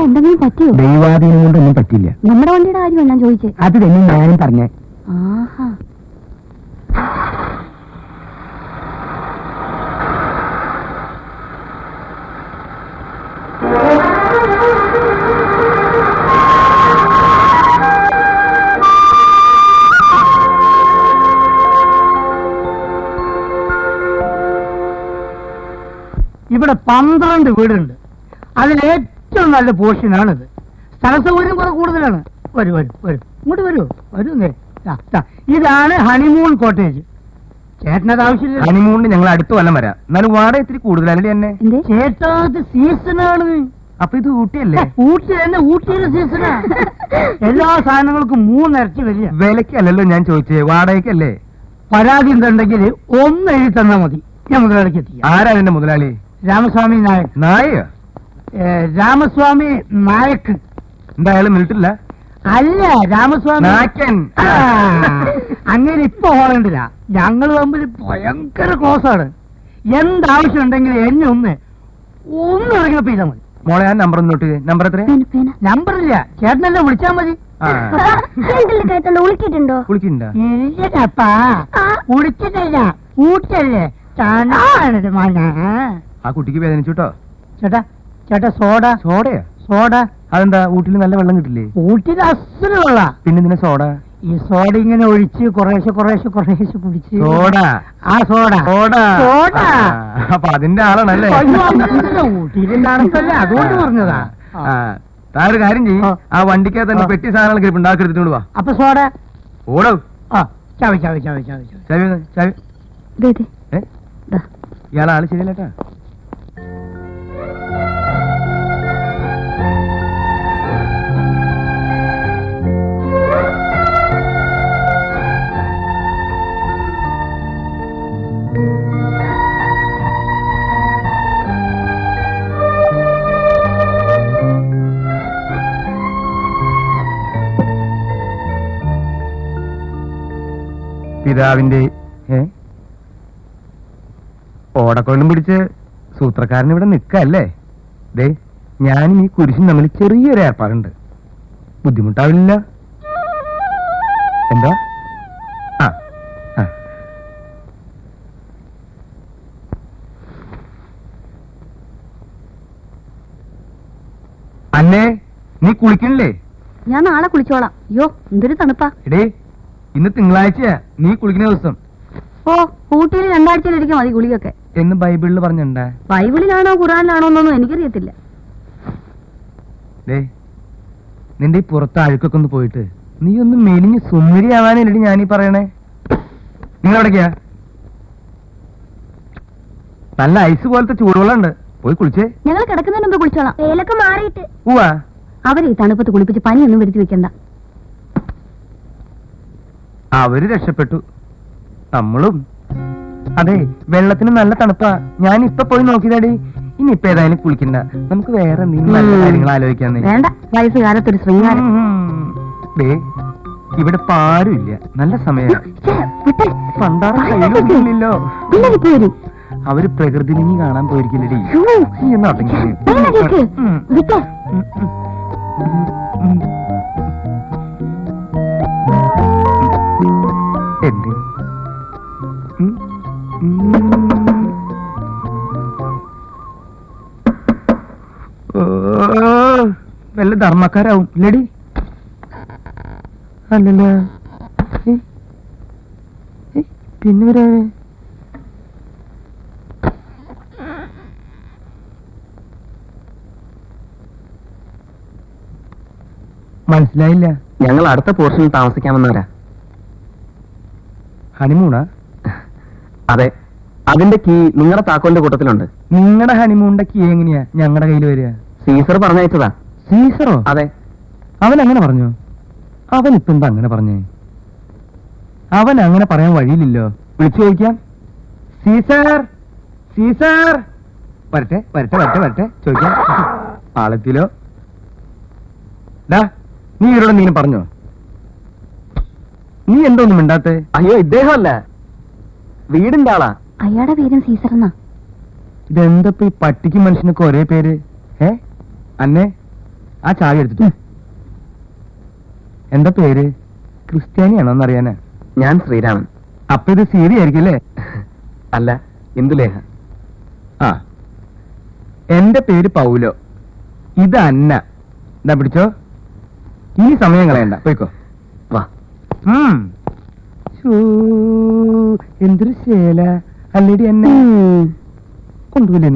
എന്തെങ്കിലും പറ്റിയോ? ദൈവാധീനം കൊണ്ടൊന്നും പറ്റില്ല. നമ്മുടെ വണ്ടിയുടെ കാര്യം ഞാൻ ചോദിച്ചേ. അത് തന്നെ ഞാനും പറഞ്ഞേ. ആഹാ, ഇവിടെ 12 വീടുണ്ട്. അതിലേറ്റവും നല്ല പോർഷനാണിത്. സ്ഥല സൗകര്യം കുറെ കൂടുതലാണ്. വരൂ വരൂ വരൂ, ഇങ്ങോട്ട് വരൂ വരൂ. ഇതാണ് ഹണിമൂൺ കോട്ടേജ്. ചേട്ടനത് ആവശ്യമില്ല. ഹണിമൂണിന് ഞങ്ങൾ അടുത്ത കൊല്ലം വരാം. എന്നാലും വാടക ഇത്തിരി കൂടുതലല്ലേ എന്നെ? ചേട്ടാ ഇത് സീസണാണ്. അപ്പൊ ഇത് ഊട്ടിയല്ലേ? ഊട്ടി തന്നെ, ഊട്ടിയുടെ സീസണാ. എല്ലാ സാധനങ്ങൾക്കും 3 ഇരട്ടി വരിക. വിലക്കല്ലല്ലോ ഞാൻ ചോദിച്ചേ, വാടകയ്ക്കല്ലേ? പരാതി എന്തുണ്ടെങ്കിൽ 1 എഴുതി തന്നാ മതി, ഞാൻ മുതലാളിക്ക് എത്തിക്കാം. ആരാ എന്റെ മുതലാളി? രാമസ്വാമി നായക്. നായ? രാമസ്വാമി നായക്. എന്തായാലും മിനിറ്റില്ല. അല്ല, രാമസ്വാമി നായകൻ. അങ്ങനെ ഇപ്പൊ ഓടേണ്ടില്ല. ഞങ്ങൾ തമ്മിൽ ഭയങ്കര ക്ലോസ് ആണ്. എന്താവശ്യം ഉണ്ടെങ്കിൽ എന്നെ ഒന്ന് ഇറങ്ങിയപ്പോ ചെയ്താൽ മതി. മോളെ, ഞാൻ നമ്പർ ഒന്ന് നോട്ട്. നമ്പർ എത്ര? നമ്പറില്ല, ചേട്ടനല്ലേ വിളിച്ചാ മതി. വിളിച്ചിട്ടുണ്ടോ? വിളിച്ചിട്ടുണ്ടോ? ഇല്ലപ്പാ, വിളിച്ചിട്ടില്ല. ഊട്ടല്ലേ ആ കുട്ടിക്ക് വേദനിച്ചുട്ടോ. ചേട്ടാ ചേട്ടാ, സോഡ. സോഡയാ? സോഡ. അതെന്താ, ഊട്ടിൽ നല്ല വെള്ളം കിട്ടില്ലേ? ഊട്ടിൽ അസല് വെള്ള. പിന്നെ ഇതിനെ സോഡ? ഈ സോഡ ഇങ്ങനെ ഒഴിച്ച് കുറേശ്ശെ കുറേശ്ശെ കുറേശ്ശെ കുടിച്ച്. സോഡ? ആ സോഡ. സോഡ. സോഡ. അപ്പൊ അതിന്റെ ആളാണല്ലേ? ഊട്ടിയിലെ ആണല്ലേ, അതുകൊണ്ട് പറഞ്ഞതാ. താഴെ കാര്യം ചെയ്യും, ആ വണ്ടിക്കകത്ത് തന്നെ പെട്ടി സാധനങ്ങൾ ഉണ്ടാക്കിയെടുത്തിട്ട് വാ. അപ്പൊ സോഡ ഓടോ. ആ, ചാവി ചാവി ചാവി ചാവി ചാവി ചാവി. ഇയാളെ ആള് ശരിയല്ലേട്ടാ. പിതാവിന്റെ ഓടക്കൊള്ളും പിടിച്ച് സൂത്രക്കാരൻ ഇവിടെ നിൽക്കല്ലേ? ദേ, ഞാനും ഈ കുരിശും തമ്മിൽ ചെറിയൊരു ഏർപ്പാടുണ്ട്. ബുദ്ധിമുട്ടാവില്ല? എന്താ? ആ ആ, അന്നേ, നീ കുളിക്കണില്ലേ? ഞാൻ നാളെ കുളിച്ചോളാം. അയ്യോ, എന്തൊരു തണുപ്പാ. എടേ, ഇന്ന് തിങ്കളാഴ്ചയാ, നീ കുളിക്കുന്ന ദിവസം. ഓ, ഊട്ടിയിൽ 2 ആഴ്ചയിലിരിക്കും മതി കുളിയൊക്കെ എന്ന് ബൈബിളിൽ പറഞ്ഞിട്ടുണ്ടാ? ബൈബിളിലാണോ ഖുറാനിലാണോ എന്നൊന്നും എനിക്കറിയത്തില്ല. നിന്റെ ഈ പുറത്ത് അഴുക്കൊക്കെ ഒന്ന് പോയിട്ട് നീ ഒന്ന് മെലിഞ്ഞ് സുന്ദരിയാവാനല്ലേ ഞാനീ പറയണേ. നിങ്ങൾ എവിടേക്കാ? നല്ല ഐസ് പോലത്തെ ചൂടുവെള്ളം ഉണ്ട്, പോയി കുളിച്ചേ. ഞങ്ങൾ കിടക്കുന്നതിന് മുമ്പ് കുളിച്ചോളാം. വേലൊക്കെ മാറിയിട്ട്. ഉവാ, അവരെ ഈ തണുപ്പത്ത് കുളിപ്പിച്ച് പനിയൊന്നും വരുത്തി വെക്കണ്ട. അവര് രക്ഷപ്പെട്ടു, നമ്മളും. അതെ, വെള്ളത്തിന് നല്ല തണുപ്പാ. ഞാൻ ഇപ്പൊ പോയി നോക്കിയതാടി. ഇനി ഇപ്പൊ ഏതായാലും കുളിക്കണ്ട, നമുക്ക് വേറെ എന്തെങ്കിലും നല്ല കാര്യങ്ങൾ ആലോചിക്കാന്നേ. വേണ്ട, വയസ്സുകാലത്തൊരു ശൃംഗാരം. ഇവിടെ പാരുമില്ല, നല്ല സമയം. പണ്ടാറില്ലല്ലോ. അവര് പ്രകൃതി ഭംഗി കാണാൻ പോയിരിക്കില്ലടി. എന്ത് വല്ല ധർമ്മക്കാരാവും ഇല്ലടി? അല്ലല്ലോ. പിന്നെ വരാ മനസ്സിലായില്ല. ഞങ്ങൾ അടുത്ത പോർഷനിൽ താമസിക്കാമെന്നവരാ. ഹണിമൂണാ? അതെ, അതിന്റെ കീ നിങ്ങളുടെ താക്കോലിന്റെ കൂട്ടത്തിലുണ്ട്. നിങ്ങളുടെ ഹണിമൂണിന്റെ കീ എങ്ങനെയാ ഞങ്ങളുടെ കയ്യിൽ വരിക? സീസർ പറഞ്ഞയച്ചതാ. സീസറോ? അതെ. അവൻ അങ്ങനെ പറഞ്ഞു? അവൻ ഇപ്പൊ എന്താ അങ്ങനെ പറഞ്ഞേ? അവൻ അങ്ങനെ പറയാൻ വഴിയില്ലല്ലോ. വിളിച്ചു ചോദിക്കാം. സീസർ, സീസർ വരട്ടെ വരട്ടെ വരട്ടെ വരട്ടെ ചോദിക്കാം ആളെത്തിലോ ഡാ നീ ഇവരോട് എന്തെങ്കിലും പറഞ്ഞോ നീ എന്തോന്നും മിണ്ടാത്തെ അയ്യോ ഇദ്ദേഹമല്ല വീടിന്റെ ആളാ അയാളുടെ പേരും സീസർ എന്നാ. ഇതെന്തപ്പോ ഈ പട്ടിക്കും മനുഷ്യനൊക്കെ ഒരേ പേര് അന്നെ ആ ചാവി എടുത്തിട്ട് എന്താ പേര് ക്രിസ്ത്യാനിയാണോ എന്നറിയാനാ ഞാൻ ശ്രീരാമൻ അപ്പൊ ഇത് സീരി ആയിരിക്കും അല്ലേ അല്ല ഇന്ദുലേഖ ആ എന്റെ പേര് പൗലോ ഇത് അന്ന എന്താ പിടിച്ചോ ഈ സമയം കളയണ്ട പോയിക്കോ വാ എന്തൊരു ശേല അല്ലേടി എന്നെ കൊണ്ടുപോയില്ലേ